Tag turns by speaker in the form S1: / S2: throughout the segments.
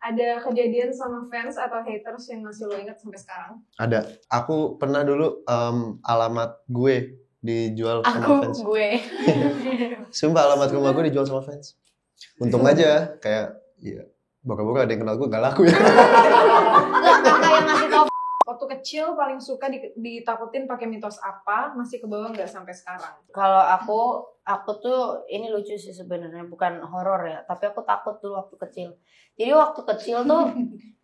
S1: Ada kejadian sama fans atau haters yang masih lo ingat sampai sekarang?
S2: Ada. Aku pernah dulu alamat gue dijual sama fans.
S3: Gue.
S2: Sumpah alamat rumah gue dijual sama fans. Untung aja kayak ya bokap-bokap ada yang kenal gue gak laku ya.
S3: Enggak, kakak yang ngasih tau.
S1: Waktu kecil paling suka ditakutin pakai mitos apa? Masih ke bawah nggak sampai sekarang?
S3: Kalau aku tuh ini lucu sih sebenarnya, bukan horor ya, tapi aku takut dulu waktu kecil. Jadi waktu kecil tuh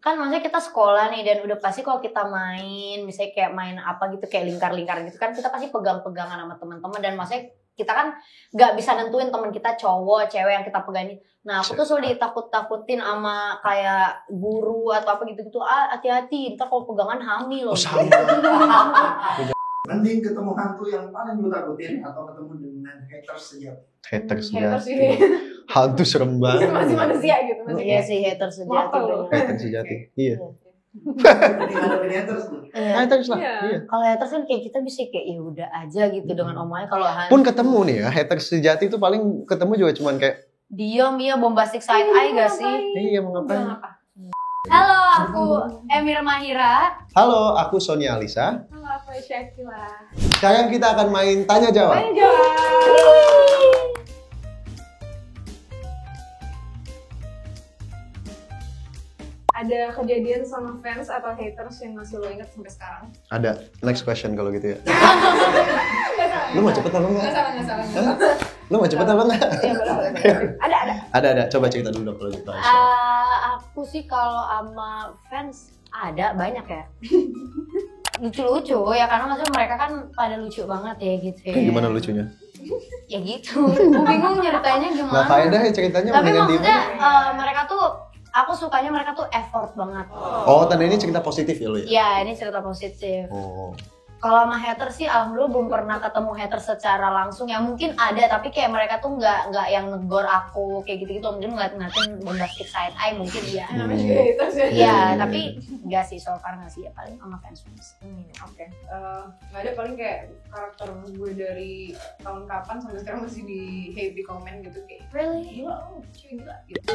S3: kan maksudnya kita sekolah nih, dan udah pasti kalau kita main, misalnya kayak main apa gitu kayak lingkar-lingkar gitu kan, kita pasti pegang-pegangan sama teman-teman, dan maksudnya kita kan nggak bisa nentuin teman kita cowok cewek yang kita pegangin. Nah aku tuh selalu ditakut-takutin sama kayak guru atau apa gitu-gitu. Hati-hati ntar kalau pegangan hamil loh.
S4: Mending ketemu hantu yang paling lu takutin atau ketemu dengan haters sejati?
S2: Haters
S1: Haters
S2: sejati.
S1: ini
S2: Hantu serem banget.
S1: masih manusia gitu. Masih
S3: Iya sih haters sejati.
S1: Motor.
S2: Haters sejati. Iya.
S4: Jadi ngadepin haters lu.
S2: Haters lah.
S1: Iya.
S2: Iya.
S3: Kalau haters kan kayak kita bisa kayak ya udah aja gitu dengan omongannya. Kalau
S2: Pun ketemu nih ya, haters sejati itu paling ketemu juga cuman kayak
S3: diam ya bombastic side eye gak sih?
S2: iya mau ngapain?
S3: Halo, aku Emir Mahira.
S2: Halo, aku Sonia Alisa.
S1: Halo, aku Syakila.
S2: Sekarang kita akan main tanya jawab.
S1: Ada kejadian sama fans atau haters yang masih lo ingat sampai sekarang?
S2: Ada. Next question kalau gitu ya. Lu mau cepet apa enggak?
S1: Nggak salah.
S2: Lu mau cepet apa enggak?
S1: Iya, boleh.
S2: Ada. Coba cerita dulu dong kalau gitu.
S3: Aku sih kalau sama fans ada banyak ya. Lucu-lucu ya, karena maksudnya mereka kan pada lucu banget ya gitu ya.
S2: Gimana lucunya?
S3: Ya gitu. Gue bingung nyeritainnya gimana.
S2: Nggak faedah ya ceritanya.
S3: Tapi
S2: mendingan
S3: maksudnya
S2: diem.
S3: mereka tuh, aku sukanya mereka tuh effort banget.
S2: Oh, tanda ini cerita positif ya lu ya?
S3: Iya, ini cerita positif.
S2: Oh.
S3: Kalau sama hater sih alhamdulillah belum pernah ketemu hater secara langsung. Ya mungkin ada, tapi kayak mereka tuh nggak yang negor aku kayak gitu-gitu. Mungkin ngeliatin bombastic side eye mungkin iya.
S1: Namanya juga haters ya.
S3: Iya, tapi enggak sih, so far nggak sih, ya paling sama fans.
S1: Oke. Nggak ada, paling kayak karakter gue dari tahun kapan sampai sekarang masih di hate di komen gitu kayak
S3: Really?
S1: gila lu, cuy gila gitu.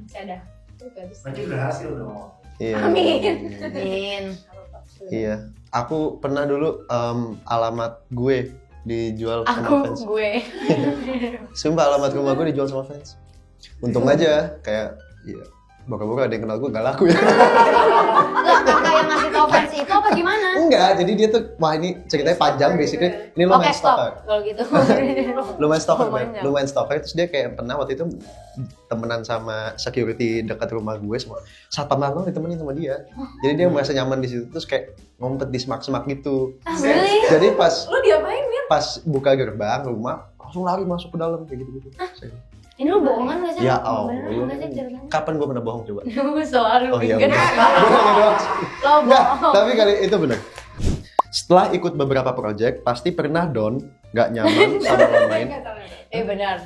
S1: Saya ada. Itu gadis.
S4: Berarti berhasil dong.
S2: Iya.
S1: Amin.
S3: Amin.
S2: Iya. Aku pernah dulu alamat gue dijual sama fans.
S3: Gue.
S2: Sumpah alamat rumah gue dijual sama fans. Untung aja kayak iya bokap-bokap ada yang kenal gue gak laku ya.
S3: Enggak, kakak yang ngasih tau fans itu apa gimana?
S2: Enggak, jadi dia tuh wah ini ceritanya panjang basically. Ini
S3: Oke,
S2: lumayan
S3: stop.
S2: stalker.
S3: Kalau gitu.
S2: Lumayan stalker. Terus dia kayak pernah waktu itu temenan sama security dekat rumah gue semua. Satpam langsung ditemenin sama dia. Jadi dia merasa nyaman di situ, terus kayak ngompet di semak-semak gitu.
S3: Really?
S2: Jadi pas
S1: Lu diapain, Mir?
S2: buka gerbang rumah langsung lari masuk ke dalam kayak gitu-gitu.
S3: Ini lu bohongan gak sih?
S2: Ya Allah.
S3: Beneran gak sih ceritanya?
S2: Kapan gue pernah bohong coba?
S3: Lu selalu
S2: Oh iya.
S3: bikin lo
S2: Enggak,
S3: bohong.
S2: tapi kali itu benar. Setelah ikut beberapa project, pasti pernah nggak nyaman sama lawan main.
S3: Benar.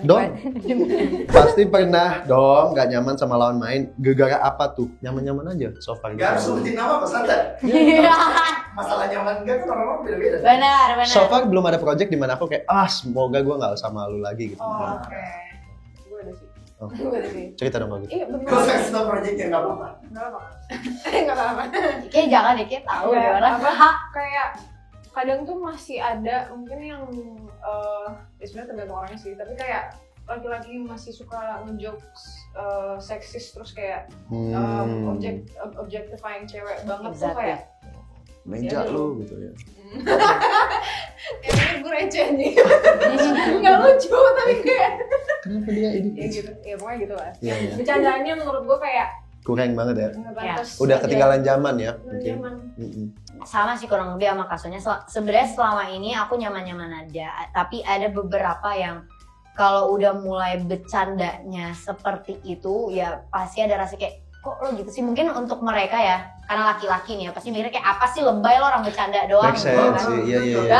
S2: Pasti pernah nggak nyaman sama lawan main. Gegara apa tuh? Nyaman-nyaman aja so far.
S4: Gak harus sebutin nama Pak Santa.
S3: Iya.
S4: Masalah nyaman kan orang-orang beda-beda.
S3: Benar.
S2: So far belum ada project di mana aku kayak semoga gue nggak sama lu lagi gitu.
S1: Oh, oke. Gue ada sih.
S2: Oh.
S1: Gue ada sih.
S2: Cerita dong kalau gitu.
S1: Iya, bener.
S4: Kalau saya kasih tau project yang gak apa-apa.
S1: Nggak apa. Nggak apa-apa.
S3: Kayak jangan deh, kayak tahu
S1: Kayak
S3: deh orang.
S1: apa, kayak kadang tuh masih ada mungkin yang ya sebenarnya tergantung orangnya sih, tapi kayak laki-laki masih suka ngejokes seksis terus kayak objectifying cewek banget tuh
S3: Exactly.
S1: kayak
S2: Meja lu gitu ya.
S1: emangnya gue receh nih. Nggak lucu tapi kayak
S2: Kenapa dia ini?
S1: ya gitu, ya pokoknya gitu lah.
S2: Iya, iya.
S1: Bercandaannya menurut gue kayak
S2: Kurang banget ya.
S1: nggak pantas
S2: Udah
S1: aja.
S2: ketinggalan zaman ya.
S1: Udah
S2: Mungkin.
S1: zaman.
S3: Sama sih kurang lebih sama kasusnya. Sebenarnya selama ini aku nyaman-nyaman aja, tapi ada beberapa yang kalau udah mulai bercandanya seperti itu ya pasti ada rasa kayak kok lo gitu sih. Mungkin untuk mereka ya, karena laki-laki nih ya pasti mikirnya kayak apa sih lebay lo orang bercanda doang.
S2: Make sense sih. Iya.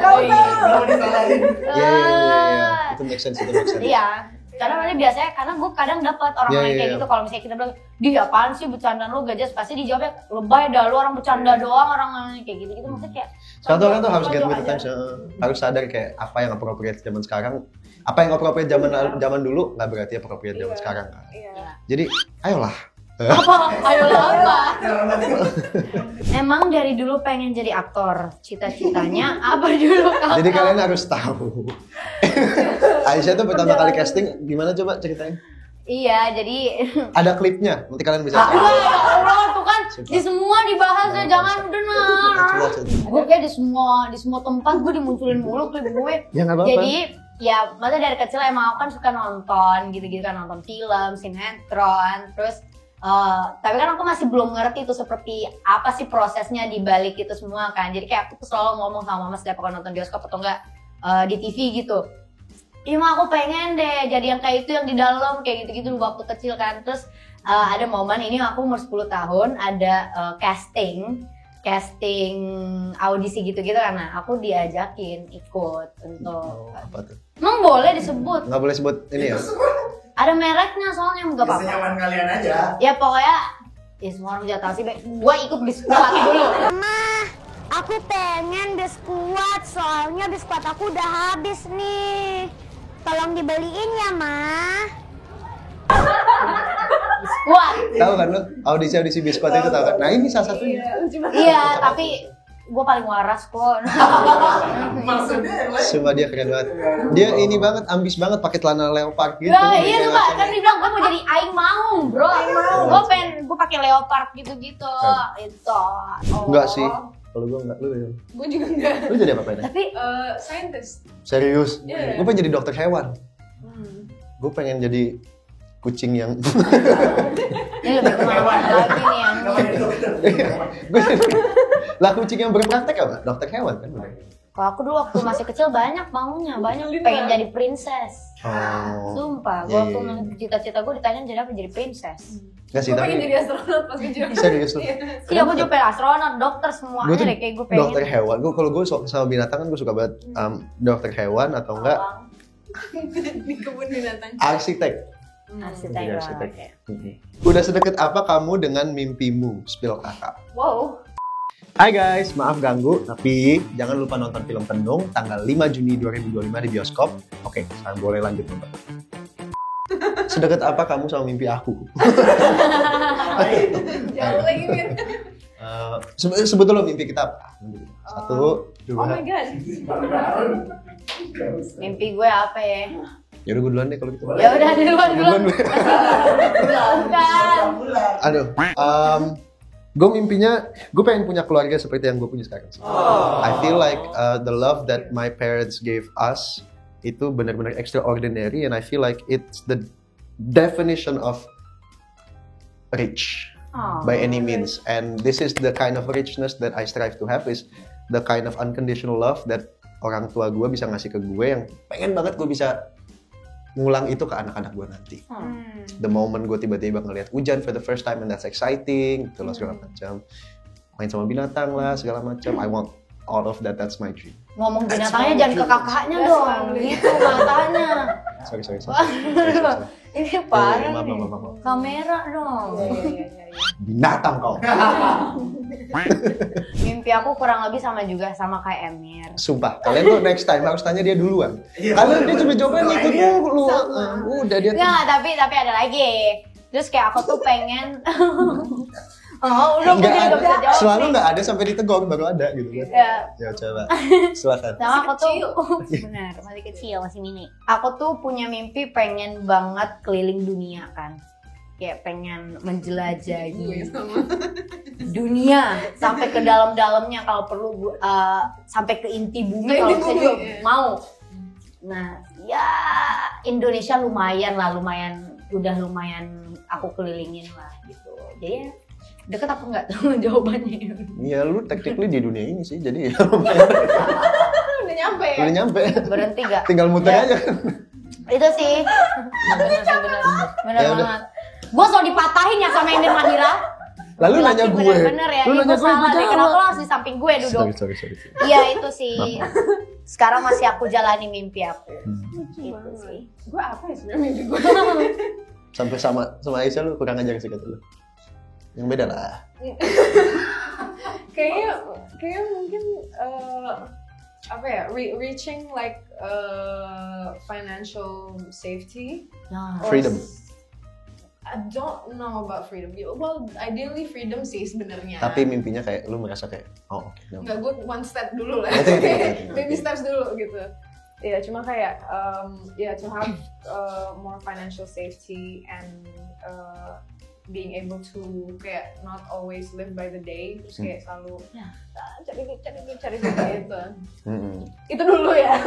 S3: Kau
S4: Kalau disalahin.
S2: Iya. Itu make sense.
S3: Iya. Karena makanya biasanya, karena gue kadang dapat orang lain kayak gitu, kalau misalnya kita bilang, "Di apaan sih bercandaan lo gak jelas?" Pasti dijawabnya, "Lebay dah lu orang bercanda doang, orang kayak gitu." Maksudnya kayak
S2: Satu orang tuh harus get with the
S3: aja.
S2: times, harus sadar kayak apa yang appropriate zaman sekarang Apa yang appropriate zaman dulu nggak berarti appropriate zaman
S1: Iya.
S2: sekarang kan.
S1: Iya.
S2: Jadi ayolah.
S3: Apa? Ayolah apa?
S4: Jangan mati.
S3: Emang dari dulu pengen jadi aktor. Cita-citanya apa dulu kakak?
S2: Jadi kalian harus tahu. Aisyah tuh pertama kali casting gimana coba ceritain?
S3: Iya, jadi
S2: Ada klipnya, nanti kalian bisa
S3: Wah,
S2: cari.
S3: ya Allah tuh kan
S2: Sumpah.
S3: di semua dibahas ya, jangan udah nah.
S2: Coba.
S3: Gue kayak di semua tempat gue dimunculin mulu klip gue.
S2: Ya nggak apa-apa.
S3: Jadi ya maksudnya dari kecil emang aku kan suka nonton gitu-gitu kan, nonton film, sinetron, terus tapi kan aku masih belum ngerti itu seperti apa sih prosesnya di balik itu semua kan. Jadi kayak aku tuh selalu ngomong sama mama setiap aku nonton bioskop atau enggak di TV gitu. Iya mah aku pengen deh jadi yang kayak itu yang di dalam kayak gitu-gitu dulu waktu kecil kan. Terus ada momen ini aku umur 10 tahun ada casting audisi gitu-gitu karena aku diajakin ikut untuk
S2: Apa tuh?
S3: emang boleh disebut
S2: Nggak boleh sebut ini ya?
S3: ada mereknya soalnya nggak apa-apa
S4: Senyaman kalian aja.
S3: ya pokoknya ya semua orang udah tahu sih gue ikut biskuat dulu.
S5: Aku pengen biskuat, soalnya biskuat aku udah habis nih. Tolong dibeliin ya, Ma.
S3: Biskuat
S2: Tahu kan lo? Audisi biskuat itu tahu kan? Nah ini salah satunya.
S3: iya tapi gue paling waras kok.
S4: Maksudnya yang lain.
S2: Sumpah dia keren banget. Dia ini banget, ambis banget pakai celana leopard gitu.
S3: Nah, iya
S2: Kayak
S3: coba
S2: macam-
S3: kan dia bilang gue mau jadi aing mau, bro. Gue pengen gue pakai leopard gitu-gitu. Itu.
S2: Enggak sih. Kalau gue enggak, lu ya.
S1: Gue juga enggak.
S2: Lu jadi apa Peda?
S3: Tapi
S1: Scientist.
S2: Serius?
S1: Iya.
S2: Gue pengen jadi dokter hewan.
S1: Hmm.
S2: Gue pengen jadi kucing yang
S3: ini lebih kemana lagi nih yang
S2: gue lah kucing yang berpraktek apa? Dokter hewan kan?
S3: kalau aku dulu waktu masih kecil banyak maunya, banyak
S1: Lina.
S3: pengen jadi princess.
S2: Oh.
S3: Sumpah, gue
S2: Iya,
S3: waktu
S2: iya, iya.
S3: cita-cita gue ditanya jadi apa, jadi princess.
S2: Nggak sih,
S1: Gue pengen
S2: tapi
S1: jadi astronot pas kecil.
S2: serius lu.
S3: Iya, gue juga pengen astronot, dokter
S2: Gue
S3: semuanya
S2: tuh
S3: deh kayak gue pengen.
S2: dokter hewan. Gue kalau gue sama binatang kan gue suka banget dokter hewan atau enggak
S1: Di kebun binatang.
S2: arsitek.
S3: Arsitek.
S2: Jadi
S3: doang,
S2: arsitek.
S3: oke.
S2: Udah sedekat apa kamu dengan mimpimu? Spill kakak.
S1: Wow.
S2: Hai guys, maaf ganggu, tapi jangan lupa nonton film Penung tanggal 5 Juni 2025 di bioskop. Oke, sekarang boleh lanjut nonton. Sedekat apa kamu sama mimpi aku?
S1: Jauh lagi Mir.
S2: Sebut dulu mimpi kita apa? Satu,
S1: Oh my
S2: dua.
S1: god.
S3: Mimpi gue apa ya?
S2: Yaudah gue duluan deh kalau gitu.
S3: Ya udah duluan duluan.
S2: Duluan.
S3: Bukan.
S2: Aduh, gue mimpinya gue pengen punya keluarga seperti yang gue punya sekarang. I feel like the love that my parents gave us itu benar-benar extraordinary, and I feel like it's the definition of rich
S3: Oh.
S2: by any means. And this is the kind of richness that I strive to have, is the kind of unconditional love that orang tua gue bisa ngasih ke gue, yang pengen banget gue bisa ngulang itu ke anak-anak gue nanti. The moment gue tiba-tiba ngelihat hujan for the first time, and that's exciting, gitu loh, segala macam. Main sama binatang lah, segala macam. I want all of that, that's my dream.
S3: Ngomong binatangnya jangan ke kakaknya dong, gitu matanya.
S2: Sorry.
S3: Ini parah
S2: Maaf,
S3: nih.
S2: maaf.
S3: Kamera dong.
S1: Iya.
S2: Binatang kau.
S3: Mimpi aku kurang lebih sama juga sama kayak Emir.
S2: Sumpah, kalian tuh next time harus tanya dia duluan.
S4: Iya,
S2: Kalian dia
S4: bener.
S2: cuma jawaban itu
S4: Iya.
S2: dulu. Udah dia tuh.
S3: Enggak, tapi ada lagi. Terus kayak aku tuh pengen oh, udah gue
S2: Nggak
S3: jadi
S2: ada.
S3: gak bisa jawab.
S2: Selalu
S3: nih.
S2: nggak ada sampai ditegor baru ada gitu kan.
S3: Ya,
S2: Ya coba. Silakan.
S3: sama aku tuh
S1: Kecil.
S3: benar, masih kecil, masih mini. Aku tuh punya mimpi pengen banget keliling dunia kan. Kayak pengen menjelajahi
S1: Gue sama.
S3: dunia sampai ke dalam-dalamnya, kalau perlu sampai ke inti bumi
S1: Ke
S3: kalau
S1: inti
S3: saya
S1: bumi,
S3: juga
S1: ya.
S3: mau. Nah, ya Indonesia lumayan udah lumayan aku kelilingin lah gitu. Jadi ya deket apa enggak tuh jawabannya?
S2: Iya, lu technically di dunia ini sih, jadi ya
S1: Udah nyampe ya.
S2: udah nyampe.
S3: Berhenti gak?
S2: Tinggal muter
S3: Ya.
S2: aja.
S3: Itu sih. Bener
S2: Ya udah.
S3: banget. Gue so dipatahin ya sama Emir Mahira.
S2: Lalu nanya
S3: Laki
S2: gue.
S3: Bener-bener ya.
S2: Lu
S3: Ini
S2: nanya
S3: gue
S2: gue,
S3: salah deh.
S2: jawab.
S3: Kenapa lo harus di samping gue duduk?
S2: Sorry.
S3: Iya itu sih. Sekarang masih aku jalani mimpi aku. Itu sih.
S1: Gue apa ya sebenarnya mimpi gue?
S2: Sampai sama Aisyah lu kurang ajar sih kata lu. Yang beda lah.
S1: Kayaknya mungkin apa ya, reaching like financial safety.
S3: Nah,
S1: or
S2: Freedom.
S1: I don't know about freedom. Well, ideally freedom sih sebenarnya.
S2: Tapi mimpinya kayak lu merasa kayak oke.
S1: Nggak, gue one step dulu lah.
S2: Ngerti.
S1: Baby steps dulu gitu. Ya cuma kayak to have more financial safety and being able to kayak not always live by the day, terus kayak selalu cari gitu. Itu dulu ya.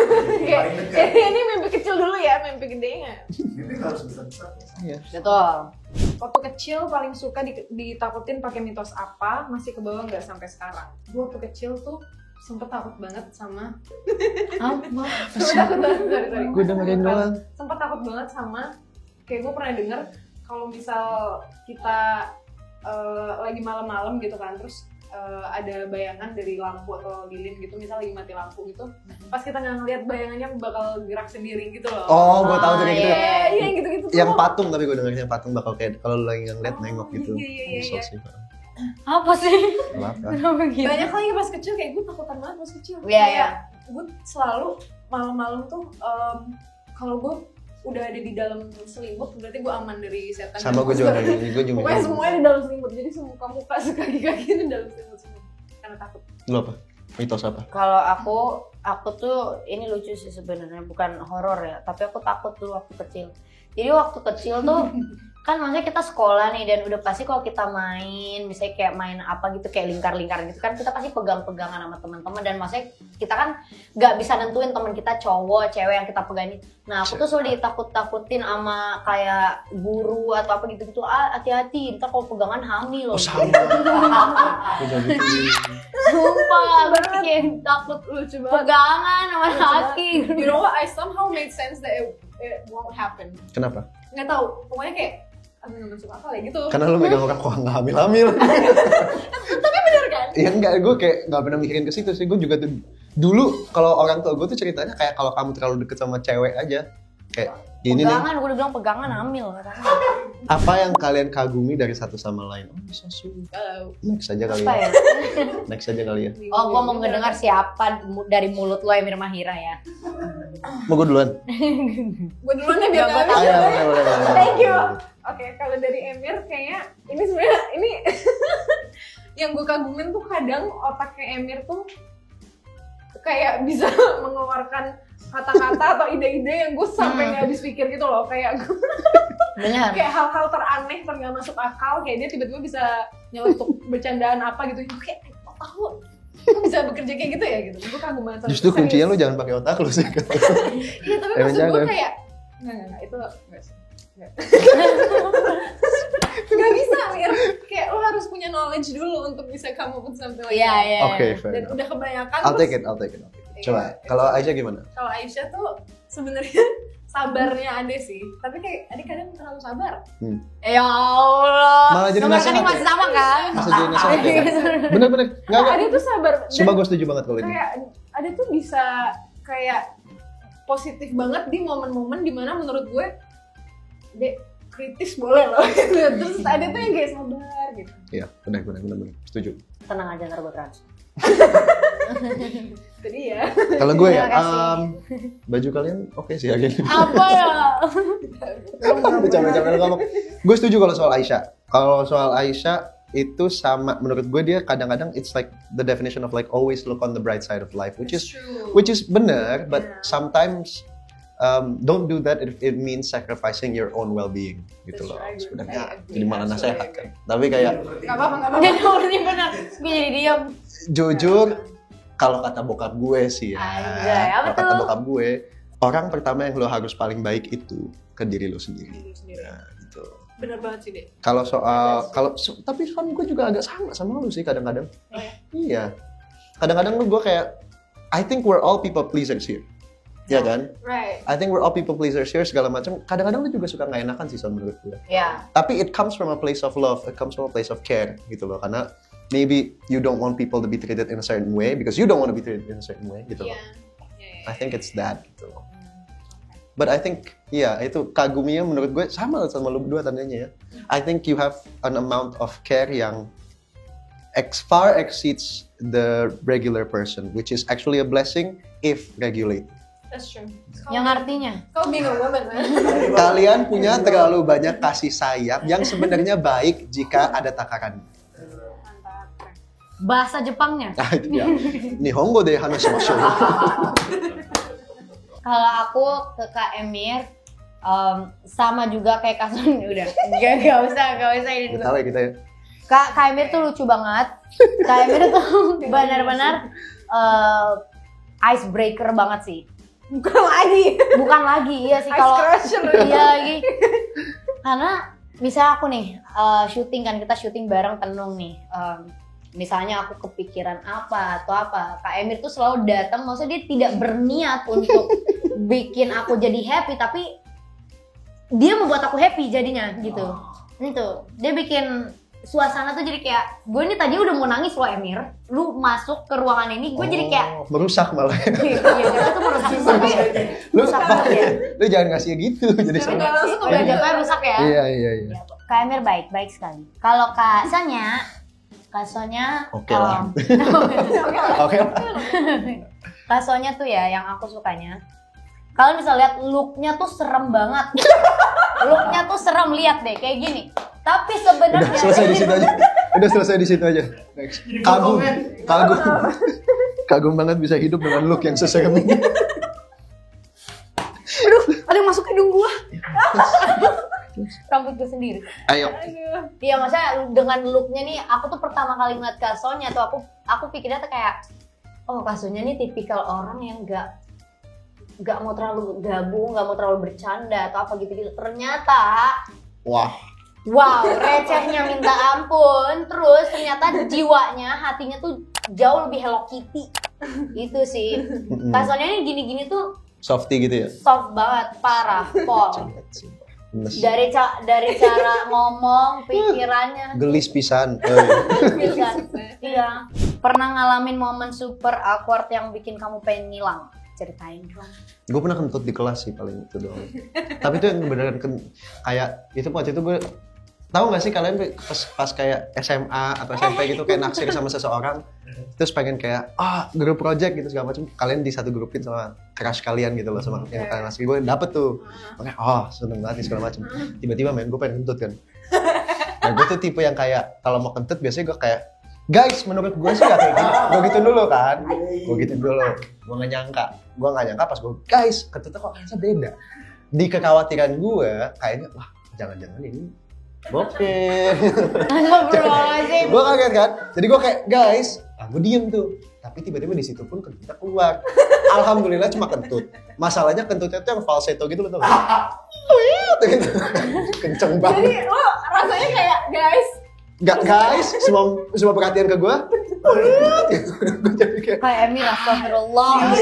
S1: Kayak ini mimpi kecil dulu ya, mimpi gedenya.
S4: Mimpi harus besar-besar.
S2: Iya.
S3: betul.
S1: Waktu kecil paling suka ditakutin pakai mitos apa, masih ke bawah nggak sampai sekarang. Gue waktu kecil tuh sempet takut banget sama sorry.
S2: Gue dengerin doang.
S1: Sempet takut banget sama, kayak gue pernah denger kalau misal kita lagi malam-malam gitu kan, terus ada bayangan dari lampu atau lilin gitu, misal lagi mati lampu gitu, pas kita nggak ngeliat bayangannya bakal gerak sendiri gitu loh.
S2: Oh, gue tahu tuh kayak gitu.
S1: Iya gitu-gitu tuh.
S2: Yang patung, tapi gue dengerin yang patung bakal kayak kalau lu lagi ngeliat nengok gitu.
S1: Iya.
S2: Misal sih.
S3: Apa sih?
S2: Kenapa?
S3: Kenapa gitu?
S1: Banyak lagi pas kecil kayak gue takutan banget pas kecil.
S3: Iya,
S1: Kayak gue selalu malam-malam tuh kalau gue udah ada di dalam selimut berarti gue aman dari setan.
S2: Sama gue juga kayak gini, gue juga.
S1: Pokoknya semuanya di dalam selimut, jadi muka-muka kaki-kaki di dalam selimut semua. Karena takut.
S2: Lu apa? Mitos apa?
S3: Kalau aku tuh ini lucu sih sebenarnya, bukan horor ya, tapi aku takut dulu waktu kecil. Jadi waktu kecil tuh kan maksudnya kita sekolah nih, dan udah pasti kalau kita main, misalnya kayak main apa gitu kayak lingkar-lingkar gitu kan, kita pasti pegang-pegangan sama teman-teman, dan maksudnya kita kan nggak bisa nentuin teman kita cowok, cewek yang kita pegangin. Nah aku tuh selalu ditakut-takutin sama kayak guru atau apa gitu-gitu, hati-hati, ntar kalau pegangan hamil loh.
S2: Oh, sama. Gue juga gitu.
S3: Sumpah, gue kayak takut
S1: Lucu banget.
S3: pegangan sama laki.
S1: You know what? I somehow made sense that it won't happen.
S2: Kenapa?
S1: Nggak tahu. Pokoknya kayak nggak masuk akal ya gitu.
S2: Karena lu megang orang kok nggak hamil-hamil.
S1: Tapi bener kan?
S2: Ya enggak, gue kayak nggak pernah mikirin ke situ sih. Gue juga tuh dulu kalau orang tua gue tuh ceritanya kayak kalau kamu terlalu deket sama cewek aja, kayak ini nih.
S3: Pegangan, gue udah bilang pegangan hamil katanya.
S2: Apa yang kalian kagumi dari satu sama lain? Oh, bisa sih. Next aja kali
S3: Apa
S2: ya.
S3: ya?
S2: Next aja kali ya.
S3: Oh, gue mau ngedengar siapa dari mulut lo, Emir Mahira ya.
S2: Mau gue duluan?
S1: Gue duluan ya biar nggak
S2: Ayo,
S1: habis.
S2: boleh.
S1: Thank you. Oke, kalau dari Emir kayaknya ini sebenarnya ini yang gue kagumin tuh kadang otaknya Emir tuh kayak bisa mengeluarkan kata-kata atau ide-ide yang gue sampai nggak habis pikir gitu loh, kayak gue
S3: Benar.
S1: kayak hal-hal teraneh nggak masuk akal, kayak dia tiba-tiba bisa nyeletuk bercandaan apa gitu, gue kayak tahu kok bisa bekerja kayak gitu ya gitu, gue kagum banget.
S2: Justru kuncinya lu jangan pakai otak lu sih.
S1: Iya, tapi
S2: Emang
S1: maksud gue
S2: jangan.
S1: kayak nggak itu nggak bisa Mir, kayak lo harus punya knowledge dulu untuk bisa come up with something like
S3: Iya,
S1: that.
S3: iya.
S2: Oke, fair
S1: Dan
S2: enough.
S1: udah kebanyakan.
S2: I'll take
S1: terus-
S2: it.
S1: Iya.
S2: Coba, kalau Aisyah gimana?
S1: Kalau Aisyah tuh sebenarnya sabarnya Ade sih, tapi kayak Ade kadang terlalu sabar.
S3: Ya Allah.
S2: Malah jadi
S3: Nomor
S2: nasihat
S3: rekening masih sama kan?
S2: Masa jadi nasihat ya? Bener-bener. Nggak.
S1: Ade tuh sabar.
S2: Sumpah gue setuju banget kalau ini.
S1: Kayak Ade tuh bisa kayak positif banget di momen-momen dimana menurut gue Dek kritis boleh loh gitu. Terus Ade tuh yang kayak sabar gitu.
S2: Iya, benar. Setuju.
S3: Tenang aja, ntar gue trans.
S1: Jadi ya.
S2: Kalau gue ya,
S3: Terima kasih.
S2: baju kalian oke sih hari ini.
S3: Apa ya?
S2: Udah capek-capek ngomong. Gue setuju kalau soal Aisyah. Kalau soal Aisyah itu sama, menurut gue dia kadang-kadang it's like the definition of like always look on the bright side of life, which is benar, but sometimes don't do that if it means sacrificing your own well-being gitu loh.
S1: That's true, I
S2: Sebenarnya
S1: agree.
S2: jadi malah
S1: Absolutely
S2: nasihat
S1: agree.
S2: kan. Tapi kayak
S1: Gak apa-apa.
S3: Jadi ini benar. Gue jadi diam.
S2: jujur kalau kata bokap gue sih ya.
S3: Anjay, apa
S2: Kalau kata
S3: tuh?
S2: bokap gue, orang pertama yang lo harus paling baik itu ke diri lo sendiri.
S1: Diri sendiri.
S2: Nah, gitu.
S1: Bener banget sih Dek.
S2: Kalau soal tapi kan gue juga agak sama lu sih kadang-kadang.
S1: Oh, ya?
S2: Iya. Kadang-kadang gue kayak I think we're all people pleasers here. Ya kan?
S1: Right.
S2: I think we're all people pleasers here segala macam. Kadang-kadang lu juga suka nggak enakan sih Son menurut gue.
S3: Ya.
S2: Tapi it comes from a place of love, it comes from a place of care gitu loh. Karena maybe you don't want people to be treated in a certain way because you don't want to be treated in a certain way gitu loh.
S1: Iya.
S2: I think it's that gitu loh. But I think, ya itu kaguminya menurut gue sama lu berdua tandanya ya. I think you have an amount of care yang far exceeds the regular person, which is actually a blessing if regulated.
S1: That's true.
S3: Yang artinya
S1: Kau being a woman, man.
S2: Kalian punya terlalu banyak kasih sayang yang sebenarnya baik jika ada takaran.
S1: Mantap. Keren.
S3: bahasa Jepangnya.
S2: Ah, itu dia. Nihongo de hanashimashou.
S3: Kalau aku ke Kak Emir sama juga kayak Kak Son, udah gak usah ini dulu.
S2: Tahu ya kita ya.
S3: Kak Emir tuh lucu banget. Kak Emir tuh benar-benar icebreaker banget sih. Bukan lagi, iya sih kalau iya lagi. Karena misalnya aku nih syuting kan, kita syuting bareng Tenung nih. Misalnya aku kepikiran apa atau apa, Kak Emir tuh selalu datang. Maksudnya dia tidak berniat untuk bikin aku jadi happy, tapi dia membuat aku happy jadinya gitu. Itu dia bikin suasana tuh jadi kayak, gue ini tadi udah mau nangis loh Emir, lu masuk ke ruangan ini gue jadi kayak
S2: merusak malah.
S3: iya itu merusak banget ya. Rusak banget ya.
S2: Lu jangan ngasih gitu jadi
S1: Nggak langsung ke
S3: Udah jatuhnya rusak ya.
S2: Iya.
S3: Kak Emir baik sekali. Kalau Kak Sonya
S2: Oke lah. Oke.
S3: Kak Sonya tuh ya yang aku sukanya. Kalian bisa lihat looknya tuh serem banget. Looknya tuh serem, lihat deh kayak gini. Tapi sebenarnya
S2: Udah selesai di situ aja. Udah selesai di situ aja. Next. Kagum banget bisa hidup dengan look yang seserem ini.
S3: aduh, ada yang masuk hidung gua. Rambut gue sendiri.
S2: Ayo.
S3: Iya, maksudnya dengan looknya nih, aku tuh pertama kali ngeliat Kak Sonya tuh aku pikirnya tuh kayak, oh Kak Sonya nih tipikal orang yang nggak mau terlalu gabung, nggak mau terlalu bercanda atau apa gitu. Ternyata, wow, recehnya minta ampun. Terus ternyata jiwanya, hatinya tuh jauh lebih Hello Kitty. Itu sih. Kak Sonya ini gini-gini tuh
S2: Softy gitu ya.
S3: soft banget, parah, pol. Dari cara ngomong, pikirannya
S2: Gelis pisan.
S3: bisa. Iya. Pernah ngalamin momen super awkward yang bikin kamu pengen ngilang? Ceritain dong.
S2: Gue pernah kentut di kelas sih paling itu doang. Tapi itu yang beneran kayak itu waktu itu gue tahu nggak sih kalian pas kayak SMA atau SMP gitu kayak naksir sama seseorang terus pengen kayak grup project gitu segala macam, kalian di satu grupin sama crush kalian gitu loh sama yang kalian naksir. Gue dapet tuh makanya seneng banget nih segala macam. Tiba-tiba gue pengen kentut kan. Nah gue tuh tipe yang kayak kalau mau kentut biasanya gue kayak guys, menurut gue sih gak kayak gitu. Gue gitu dulu kan. Gue gitu dulu. Gue gak nyangka pas gue, guys, kentutnya kok rasa beda. Di kekhawatiran gue, kayaknya, wah jangan-jangan ini bokeh.
S3: Astagfirullahaladzim.
S2: Gue kaget kan. Jadi gue kayak, guys, gue diem tuh. Tapi tiba-tiba di situ pun kentutnya keluar. Alhamdulillah cuma kentut. Masalahnya kentutnya tuh yang falsetto gitu loh tuh. Kenceng banget.
S1: Jadi lo rasanya kayak guys.
S2: Gak guys, semua perhatian ke gue. Gue jadi
S3: Kayak Emir, astagfirullah.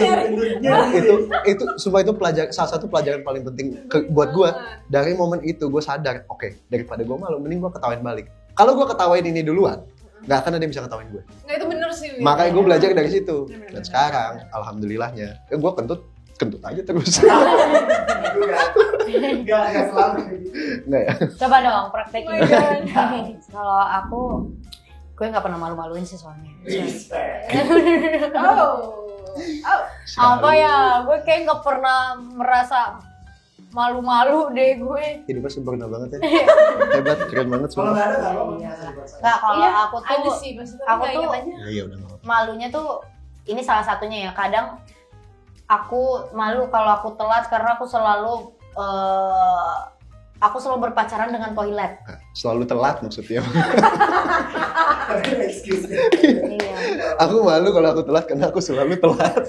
S2: itu sumpah itu salah satu pelajaran paling penting buat gue. Dari momen itu gue sadar, oke, daripada gue malu, mending gue ketawain balik. Kalau gue ketawain ini duluan, gak akan ada yang bisa ketawain gue.
S1: Nah itu bener sih.
S2: Makanya gue belajar dari situ. Dan sekarang, alhamdulillahnya, gue kentut aja terus.
S4: Enggak selalu.
S2: Enggak ya?
S3: Coba dong praktekin.
S1: Oh my God.
S3: Kalau aku, gue nggak pernah malu-maluin sih soalnya.
S1: Oh.
S3: Apa ya? Gue kayak nggak pernah merasa malu-malu deh gue.
S2: Hidupnya sempurna banget ya. Hebat, keren banget
S4: Kalau
S2: semua.
S4: nggak ada nggak apa-apa.
S3: Iya. Nggak, kalau aku tuh,
S1: ada sih maksudnya
S3: aku
S1: nggak
S3: tuh
S1: ingat aja.
S2: Iya udah nggak apa-apa.
S3: malunya tuh ini salah satunya ya. Kadang aku malu kalau aku telat karena aku selalu berpacaran dengan toilet.
S2: Selalu telat maksudnya.
S4: Excuse me.
S3: Iya.
S2: Aku malu kalau aku telat karena aku selalu telat.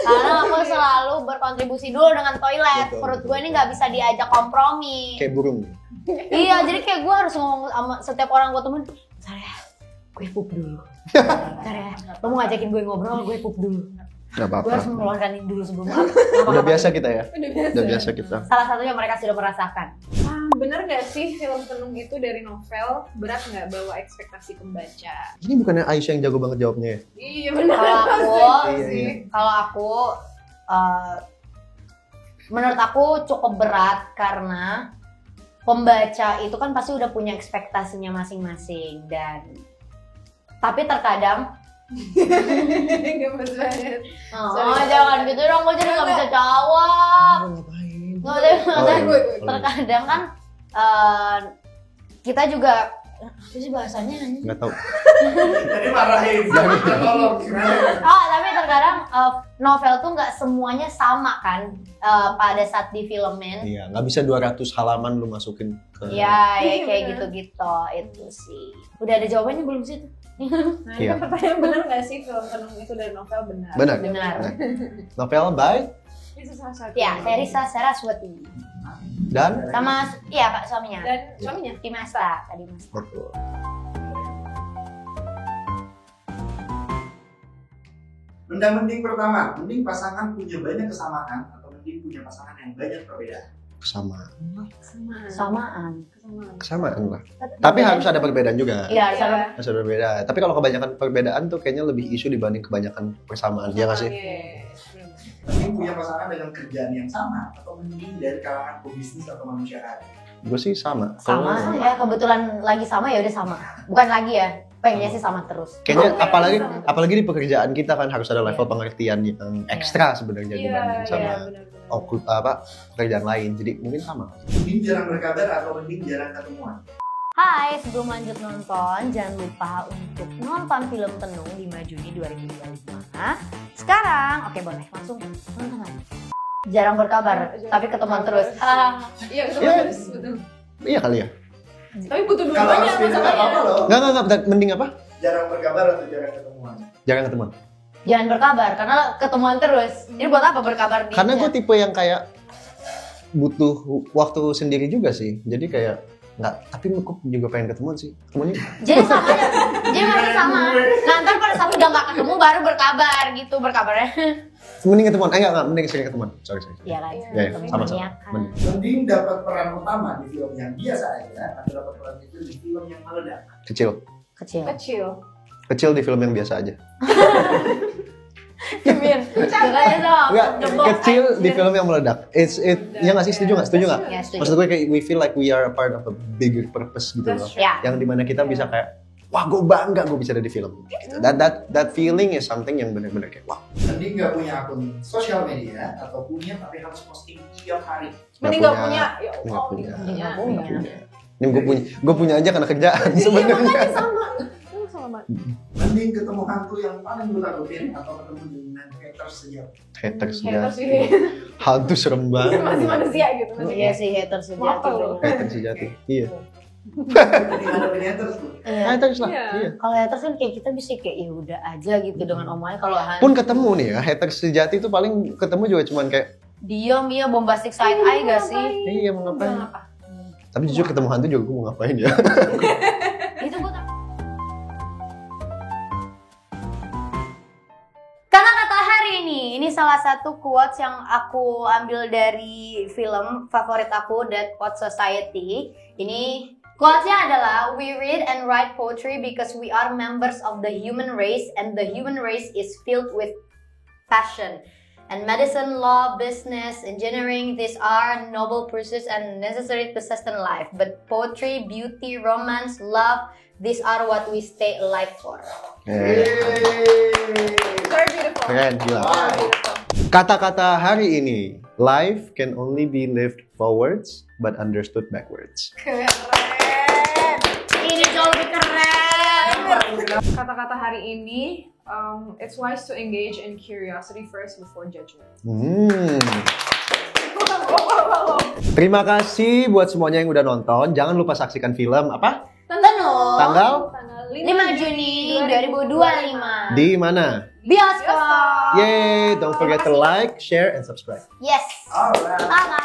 S3: Karena aku selalu berkontribusi dulu dengan toilet.
S2: Betul,
S3: Perut
S2: betul.
S3: gue ini nggak bisa diajak kompromi.
S2: Kayak burung.
S3: Iya, jadi kayak gue harus ngomong sama setiap orang gue temen, bentar ya, gue pup dulu. Bentar ya, lo mau ngajakin gue ngobrol, gue pup dulu.
S2: Gak
S3: Gue harus
S2: apa-apa.
S3: mengeluarkan ini dulu sebelum
S2: Udah biasa kita ya.
S1: Udah
S2: Udah biasa kita.
S3: Salah satunya mereka sudah merasakan.
S1: Bener nggak sih film Tenung itu dari novel berat nggak bawa ekspektasi pembaca?
S2: Ini bukannya Aisyah yang jago banget jawabnya ya?
S1: Iya bener.
S3: Kalau aku,
S2: Iya.
S3: kalau aku, menurut aku cukup berat karena pembaca itu kan pasti udah punya ekspektasinya masing-masing dan Tapi terkadang
S1: Gemes banget.
S3: jangan gitu dong, gue jadi nggak bisa jawab.
S2: Ngapain?
S3: Terkadang kan kita juga apa sih bahasanya?
S2: Nggak tahu.
S4: Jadi marahin. Tolong gimana?
S3: Tapi terkadang novel tuh nggak semuanya sama kan pada saat difilmin.
S2: Iya, nggak bisa 200 halaman lu masukin ke.
S3: Ya kayak
S1: Bener.
S3: gitu-gitu itu sih. Udah ada jawabannya belum sih?
S1: Nah, ini
S2: Iya.
S1: kan pertanyaan benar nggak sih film Tenung itu dari novel benar?
S2: Benar.
S3: Benar.
S2: Novel by
S1: Itu salah satu.
S3: Ya, Teresa Saraswati
S2: dan
S3: sama Kak suaminya.
S1: Dan suaminya.
S3: Dimasta tadi Mas.
S2: betul.
S4: Mending pertama, mending pasangan punya banyak kesamaan atau mending punya pasangan yang banyak perbedaan?
S2: Kesamaan.
S3: Samaan.
S2: Kesamaan lah. Tapi harus ada perbedaan juga.
S3: Iya, harus ada.
S2: Harus ada perbedaan. Tapi kalau kebanyakan perbedaan tuh kayaknya lebih isu dibanding kebanyakan persamaan. Iya nggak sih?
S4: Mending punya pasangan dengan kerjaan yang sama atau mending dari kalangan pebisnis atau manusia hari?
S2: Gue sih sama.
S3: Sama
S2: Kalau-
S3: ya, kebetulan lagi sama ya udah sama. Bukan lagi ya. Pengennya sih sama terus.
S2: Kayaknya
S1: Oke, sama.
S2: apalagi di pekerjaan kita kan harus ada level pengertian yang ekstra sebenarnya dibanding sama pekerjaan lain. Jadi mungkin sama.
S4: Mending jarang berkabar atau mending jarang ketemuan?
S3: Hai, sebelum lanjut nonton, jangan lupa untuk nonton film Tenung 5 Juni 2025. Sekarang, oke boleh, langsung nonton aja. Jarang berkabar, tapi ketemuan terus.
S1: Iya, itu
S2: Iya.
S1: harus betul.
S2: Iya kali ya.
S1: Tapi butuh
S4: Kalau
S1: dua-duanya
S4: harus pilih nggak apa-apa
S1: masalahnya.
S4: loh.
S2: Enggak, bentar. Mending apa?
S4: Jarang berkabar atau jarang ketemuan?
S2: Jangan ketemuan.
S3: Jangan berkabar, karena ketemuan terus. Jadi buat apa berkabar di
S2: Karena gue
S3: chat?
S2: tipe yang kayak butuh waktu sendiri juga sih. Jadi kayak nggak, tapi gue juga pengen ketemuan sih. Ketemuan yuk.
S3: Jadi sama aja. Jadi masih sama. Nah, ntar pada saat udah gak ketemu baru berkabar gitu, berkabarnya.
S2: Mending ketemuan. Enggak, mending sering ketemuan. Sorry.
S3: Iya kan?
S1: Iya,
S2: Ya,
S3: Temen
S2: sama-sama.
S3: ya kan?
S2: Mending.
S4: Mending dapat peran utama di film yang biasa aja atau dapat peran kecil di film yang meledak?
S2: Kecil.
S3: Kecil.
S1: Kecil.
S2: Kecil di film yang biasa aja.
S3: Min, jangan dong.
S2: Enggak,
S3: Jempol
S2: kecil
S3: aja.
S2: di film yang meledak. Ya nggak sih? Setuju nggak? Setuju nggak?
S3: Ya, setuju.
S2: Maksud gue kayak we feel like we are a part of a bigger purpose gitu loh.
S3: Ya.
S2: Yang dimana kita bisa kayak, wah gue bangga gue bisa ada di film. Gitu. That feeling is something yang benar-benar kayak, wah.
S4: Mending nggak punya akun sosial media atau punya tapi harus posting tiap hari?
S1: Mending nggak punya. Ya
S2: Nggak
S1: Allah,
S2: punya.
S1: nggak
S3: Nggak
S1: punya.
S3: punya.
S2: Ini gue punya aja karena kerjaan
S1: Iya,
S2: sebenarnya.
S1: makanya sama. Sama banget.
S4: Mending ketemu hantu yang paling lu takutin atau ketemu dengan haters sejauh?
S2: Haters
S1: Haters
S2: sejati.
S1: sih.
S2: Hantu serem banget.
S1: Masih manusia gitu.
S3: Iya sih, haters sejati.
S1: Mortal loh.
S2: Haters sejati. Iya.
S4: Jadi ngadepin haters tuh?
S3: Iya.
S2: Haters lah.
S1: Iya.
S2: Iya.
S3: Kalau haters kan kayak kita bisa kayak ya udah aja gitu dengan omongan. Kalau
S2: Pun ketemu nih ya, haters sejati itu paling ketemu juga cuman kayak,
S3: diam iya bombastic side eye gak sih?
S2: iya mau ngapain?
S1: Apa?
S2: Tapi jujur ketemu hantu juga gue mau ngapain ya?
S3: Itu gue kata-kata hari ini salah satu quotes yang aku ambil dari film favorit aku, That Quote Society. Ini quotesnya adalah, we read and write poetry because we are members of the human race and the human race is filled with passion. And medicine, law, business, engineering, these are noble pursuits and necessary to sustain life. But poetry, beauty, romance, love, these are what we stay alive for.
S2: Eh,
S1: Very beautiful.
S2: Keren, gila.
S1: Very beautiful.
S2: Kata-kata hari ini, life can only be lived forwards but understood backwards.
S1: Keren.
S3: Ini jauh lebih keren.
S1: Kata-kata hari ini, it's wise to engage in curiosity first before judgment.
S2: Terima kasih buat semuanya yang udah nonton. Jangan lupa saksikan film apa?
S3: Tenung.
S2: Tanggal
S3: 5 Juni 2025.
S2: di mana?
S3: Bioskop.
S2: Yay! Don't forget to like, share, and subscribe.
S3: Yes.
S4: Alright.
S3: Bye.